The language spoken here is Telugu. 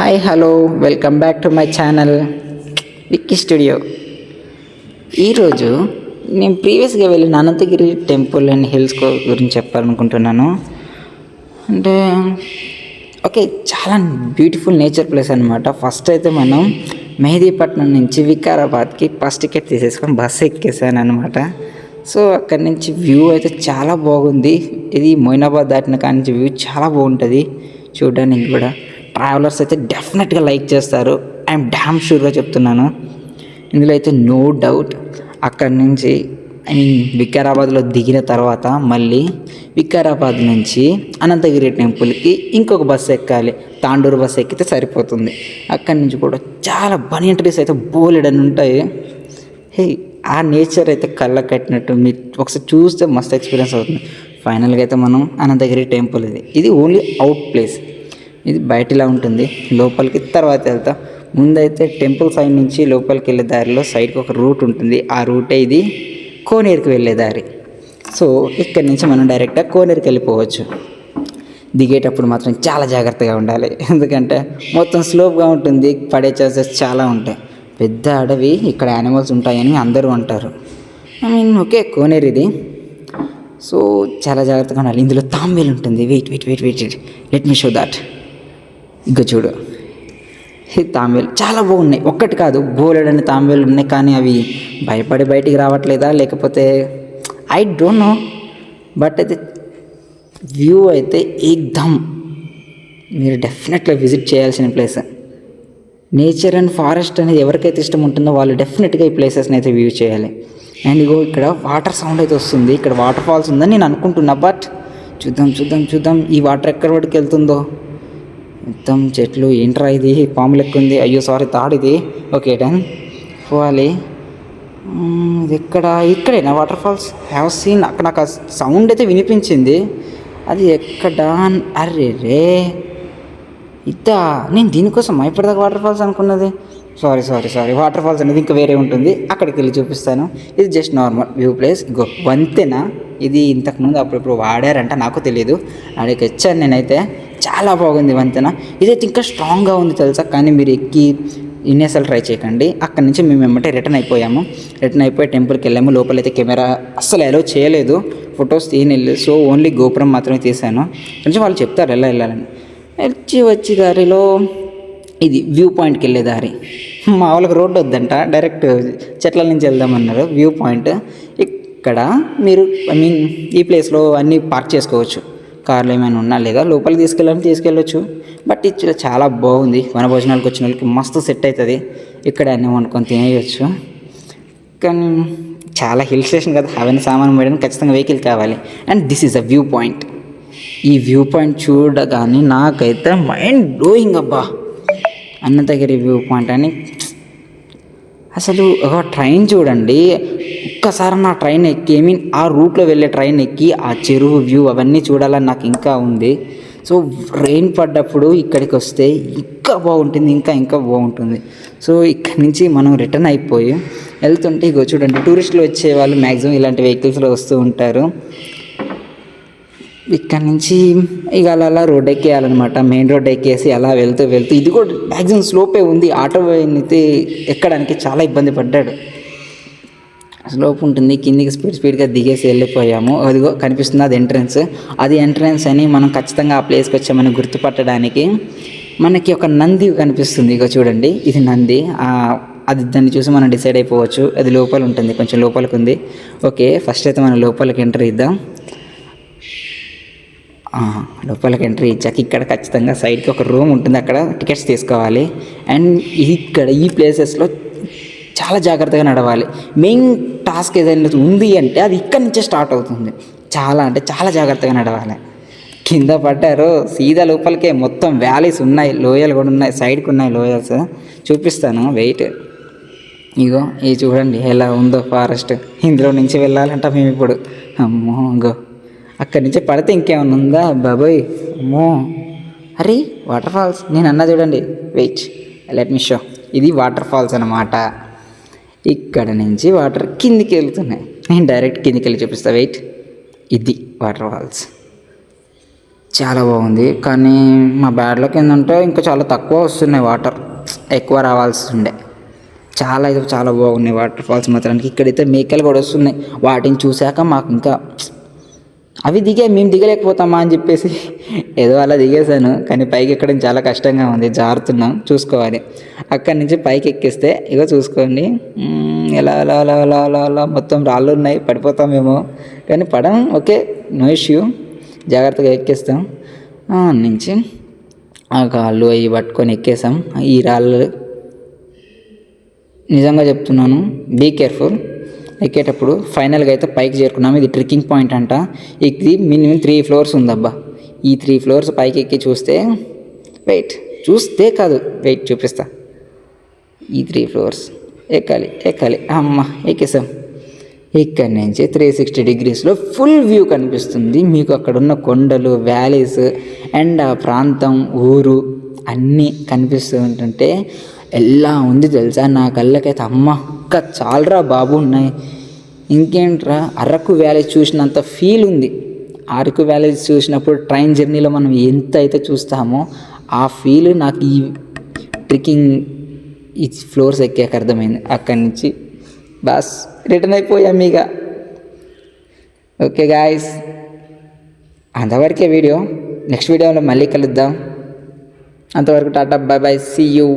Hi hello welcome back to my channel Vicky studio. ఈరోజు నేను ప్రీవియస్గా వెళ్ళిన అనంతగిరి టెంపుల్ అండ్ హిల్స్ గురించి చెప్పాలనుకుంటున్నాను. అంటే ఓకే, చాలా బ్యూటిఫుల్ నేచర్ ప్లేస్ అనమాట. ఫస్ట్ అయితే మనం మెహదీపట్నం నుంచి వికారాబాద్కి ఫస్ట్ టికెట్ తీసేసుకొని బస్సు ఎక్కేసాను అనమాట. సో అక్కడి నుంచి వ్యూ అయితే చాలా బాగుంది. ఇది మొయినాబాద్ దాటిన కాడి నుంచి వ్యూ చాలా బాగుంటుంది చూడడానికి కూడా. ట్రావెలర్స్ అయితే డెఫినెట్గా లైక్ చేస్తారు. ఐఎమ్ డ్యామ్ షూర్గా చెప్తున్నాను. ఇందులో అయితే నో డౌట్. అక్కడి నుంచి వికారాబాద్లో దిగిన తర్వాత మళ్ళీ వికారాబాద్ నుంచి అనంతగిరి టెంపుల్కి ఇంకొక బస్సు ఎక్కాలి. తాండూరు బస్సు ఎక్కితే సరిపోతుంది. అక్కడి నుంచి కూడా చాలా బనియన్ ట్రీస్ అయితే బోలెడని ఉంటాయి. హే, ఆ నేచర్ అయితే కళ్ళ కట్టినట్టు మీరు ఒకసారి చూస్తే మస్తు ఎక్స్పీరియన్స్ అవుతుంది. ఫైనల్గా అయితే మనం అనంతగిరి టెంపుల్ ఇది ఓన్లీ అవుట్ ప్లేస్. ఇది బయటలా ఉంటుంది, లోపలికి తర్వాత వెళ్తాం. ముందైతే టెంపుల్ సైడ్ నుంచి లోపలికి వెళ్ళే దారిలో సైడ్కి ఒక రూట్ ఉంటుంది. ఆ రూటే ఇది కోనేరుకి వెళ్ళే దారి. సో ఇక్కడి నుంచి మనం డైరెక్ట్గా కోనేరుకి వెళ్ళిపోవచ్చు. దిగేటప్పుడు మాత్రం చాలా జాగ్రత్తగా ఉండాలి, ఎందుకంటే మొత్తం స్లోప్గా ఉంటుంది. పడే ఛాన్సెస్ చాలా ఉంటాయి. పెద్ద అడవి, ఇక్కడ యానిమల్స్ ఉంటాయని అందరూ అంటారు. ఓకే, కోనేరు ఇది. సో చాలా జాగ్రత్తగా ఉండాలి. ఇందులో తాంబేలు ఉంటుంది. Wait let me show that. ఇంకా చూడు, ఈ తాంబేలు చాలా బాగున్నాయి. ఒక్కటి కాదు, బోలెడని తాంబేలు ఉన్నాయి. కానీ అవి భయపడి బయటికి రావట్లేదా లేకపోతే ఐ డోంట్ నో. బట్ అయితే వ్యూ అయితే ఏకదమ్ మీరు డెఫినెట్గా విజిట్ చేయాల్సిన ప్లేస్. నేచర్ అండ్ ఫారెస్ట్ అనేది ఎవరికైతే ఇష్టం ఉంటుందో వాళ్ళు డెఫినెట్గా ఈ ప్లేసెస్ని అయితే వ్యూ చేయాలి. అండ్ ఇగో ఇక్కడ వాటర్ సౌండ్ అయితే వస్తుంది. ఇక్కడ వాటర్ ఫాల్స్ ఉందని నేను అనుకుంటున్నా. బట్ చూద్దాం ఈ వాటర్ ఎక్కడి వరకు వెళ్తుందో. మొత్తం చెట్లు, ఏంట్రా ఇది పాములు ఎక్కువ ఉంది. అయ్యో సారీ, తాడు ఇది. ఓకే డన్, పోవాలి. ఇది ఇక్కడేనా వాటర్ ఫాల్స్? Have seen. అక్కడ నాకు ఆ సౌండ్ అయితే వినిపించింది. అది ఎక్కడా? అరే రే, ఇద్దా నేను దీనికోసం ఇప్పటిదాకా వాటర్ ఫాల్స్ అనుకున్నది. సారీ, వాటర్ ఫాల్స్ అనేది ఇంకా వేరే ఉంటుంది. అక్కడికి వెళ్ళి చూపిస్తాను. ఇది జస్ట్ నార్మల్ వ్యూ ప్లేస్. ఇంకో వంతెన, ఇది ఇంతకుముందు అప్పుడప్పుడు వాడారంట, నాకు తెలియదు. అక్కడికి వచ్చాను నేనైతే. చాలా బాగుంది వంతెన. ఇదైతే ఇంకా స్ట్రాంగ్గా ఉంది తెలుసా. కానీ మీరు ఎక్కి ఇన్నేసార్లు ట్రై చేయకండి. అక్కడి నుంచి మేము ఏమంటే రిటర్న్ అయిపోయి టెంపుల్కి వెళ్ళాము. లోపలైతే కెమెరా అస్సలు అలౌ చేయలేదు, ఫొటోస్ తీయలేదు. సో ఓన్లీ గోపురం మాత్రమే తీసాను. కొంచెం వాళ్ళు చెప్తారు ఎలా వెళ్ళాలని. వచ్చి దారిలో ఇది వ్యూ పాయింట్కి వెళ్ళే దారి. మా వాళ్ళకి రోడ్డు వద్దంట, డైరెక్ట్ చెట్ల నుంచి వెళ్దామన్నారు. వ్యూ పాయింట్ ఇక్కడ మీరు ఈ ప్లేస్లో అన్నీ పార్క్ చేసుకోవచ్చు. కార్లు ఏమైనా ఉన్నా లేదా లోపలికి తీసుకెళ్ళొచ్చు. బట్ ఇది చాలా బాగుంది. వనభోజనాలకు వచ్చిన వాళ్ళకి మస్తు సెట్ అవుతుంది. ఇక్కడ అన్నీ వండుకొని తినేయచ్చు. కానీ చాలా హిల్ స్టేషన్ కదా, అవన్నీ సామాన్ వేయడానికి ఖచ్చితంగా వెహికల్ కావాలి. And this is a view point. ఈ వ్యూ పాయింట్ చూడగానే నాకైతే మైండ్ బ్లోయింగ్. అబ్బా, అనంతగిరి వ్యూ పాయింట్ అని అసలు ఒక ట్రైన్ చూడండి. ఒక్కసారి నా ట్రైన్ ఎక్కి ఆ రూట్లో వెళ్ళే ట్రైన్ ఎక్కి ఆ చెరువు వ్యూ అవన్నీ చూడాలని నాకు ఇంకా ఉంది. సో రెయిన్ పడ్డప్పుడు ఇక్కడికి వస్తే ఇంకా బాగుంటుంది, ఇంకా బాగుంటుంది. సో ఇక్కడి నుంచి మనం రిటర్న్ అయిపోయి వెళ్తుంటే ఇగో చూడండి, టూరిస్టులు వచ్చే వాళ్ళు మ్యాక్సిమం ఇలాంటి వెహికల్స్లో వస్తూ ఉంటారు. ఇక్కడ నుంచి ఇక అలా రోడ్ ఎక్కేయాలన్నమాట. మెయిన్ రోడ్ ఎక్కేసి అలా వెళ్తూ ఇది కూడా మ్యాక్సిమం స్లోపే ఉంది. ఆటో అయితే ఎక్కడానికి చాలా ఇబ్బంది పడ్డాడు. స్లోప్ ఉంటుంది. కిందికి స్పీడ్గా దిగేసి వెళ్ళిపోయాము. అదిగో కనిపిస్తుంది, అది ఎంట్రన్స్ అని మనం ఖచ్చితంగా ఆ ప్లేస్కి వచ్చామని గుర్తుపట్టడానికి మనకి ఒక నంది కనిపిస్తుంది. ఇక చూడండి, ఇది నంది. అది దాన్ని చూసి మనం డిసైడ్ అయిపోవచ్చు. అది లోపల ఉంటుంది, కొంచెం లోపలికి ఉంది. ఓకే, ఫస్ట్ అయితే మనం లోపలికి ఎంటర్ ఇద్దాం. లోపలికి ఎంట్రీ ఇచ్చాక ఇక్కడ ఖచ్చితంగా సైడ్కి ఒక రూమ్ ఉంటుంది, అక్కడ టికెట్స్ తీసుకోవాలి. అండ్ ఇక్కడ ఈ ప్లేసెస్లో చాలా జాగ్రత్తగా నడవాలి. మెయిన్ టాస్క్ ఏదైనా ఉంది అంటే అది ఇక్కడి నుంచే స్టార్ట్ అవుతుంది. చాలా జాగ్రత్తగా నడవాలి. కింద పడ్డారు సీదా లోపలికే. మొత్తం వ్యాలీస్ ఉన్నాయి, లోయలు కూడా ఉన్నాయి, సైడ్కి ఉన్నాయి లోయల్స్. చూపిస్తాను, వెయిట్. ఇగో ఇది చూడండి ఎలా ఉందో ఫారెస్ట్. ఇందులో నుంచి వెళ్ళాలంట మేము ఇప్పుడు. అమ్మో, ఇంకో అక్కడి నుంచి పడితే ఇంకేమైనా ఉందా బాబోయ్, అమ్మో. అరే వాటర్ ఫాల్స్ నేను అన్నా చూడండి. Wait, let me show. ఇది వాటర్ ఫాల్స్ అన్నమాట. ఇక్కడ నుంచి వాటర్ కిందికి వెళ్తున్నాయి. నేను డైరెక్ట్ కిందికి వెళ్ళి చూపిస్తా. వెయిట్, ఇది వాటర్ ఫాల్స్. చాలా బాగుంది. కానీ మా బ్యాడ్ లక్ ఏంటంటే ఇంకా చాలా తక్కువ వస్తున్నాయి వాటర్, ఎక్కువ రావాల్సి ఉండే. చాలా బాగున్నాయి వాటర్ ఫాల్స్ మాత్రానికి. ఇక్కడైతే మేకలు కూడా వస్తున్నాయి. వాటిని చూశాక మాకు ఇంకా అవి మేము దిగలేకపోతామా అని చెప్పేసి ఏదో అలా దిగేశాను. కానీ పైకి ఎక్కడం చాలా కష్టంగా ఉంది, జారుతున్నాం, చూసుకోవాలి. అక్కడి నుంచి పైకి ఎక్కిస్తే ఇగో చూసుకోండి, ఎలా అలా అలా అలా అలా అలా మొత్తం రాళ్ళు ఉన్నాయి, పడిపోతామేమో. కానీ పడం, ఓకే, నో ఇష్యూ, జాగ్రత్తగా ఎక్కేస్తాం. నుంచి ఆ కాళ్ళు అవి పట్టుకొని ఎక్కేసాం. ఈ రాళ్ళు నిజంగా చెప్తున్నాను, బీ కేర్ఫుల్ ఎక్కేటప్పుడు. ఫైనల్గా అయితే పైకి చేరుకున్నాము. ఇది ట్రెక్కింగ్ పాయింట్ అంట. ఇది మినిమం 3 floors ఉందబ్బా. ఈ 3 floors పైకి ఎక్కి చూస్తే, వెయిట్ చూపిస్తా. ఈ 3 floors ఎక్కాలి. అమ్మ, ఎక్కేసాం. ఇక్కడి నుంచి 360 degreesలో ఫుల్ వ్యూ కనిపిస్తుంది మీకు. అక్కడున్న కొండలు, వ్యాలీస్ అండ్ ఆ ప్రాంతం, ఊరు అన్నీ కనిపిస్తూ ఉంటుంటే ఎలా ఉంది తెలుసా. నా కళ్ళకైతే అమ్మ ఇంకా చాలరా బాబు ఉన్నాయి, ఇంకేంట్రా. అరకు వ్యాలీ చూసినంత ఫీల్ ఉంది. అరకు వ్యాలీ చూసినప్పుడు ట్రైన్ జర్నీలో మనం ఎంత అయితే చూస్తామో ఆ ఫీల్ నాకు ఈ ట్రెక్కింగ్, ఈ ఫ్లోర్స్ ఎక్కాక అర్థమైంది. అక్కడి నుంచి బస్ రిటర్న్ అయిపోయాం ఇక. ఓకే గాయస్, అంతవరకే వీడియో. నెక్స్ట్ వీడియోలో మళ్ళీ కలుద్దాం. అంతవరకు టాటా, బాయ్ బాయ్, సీ యూ.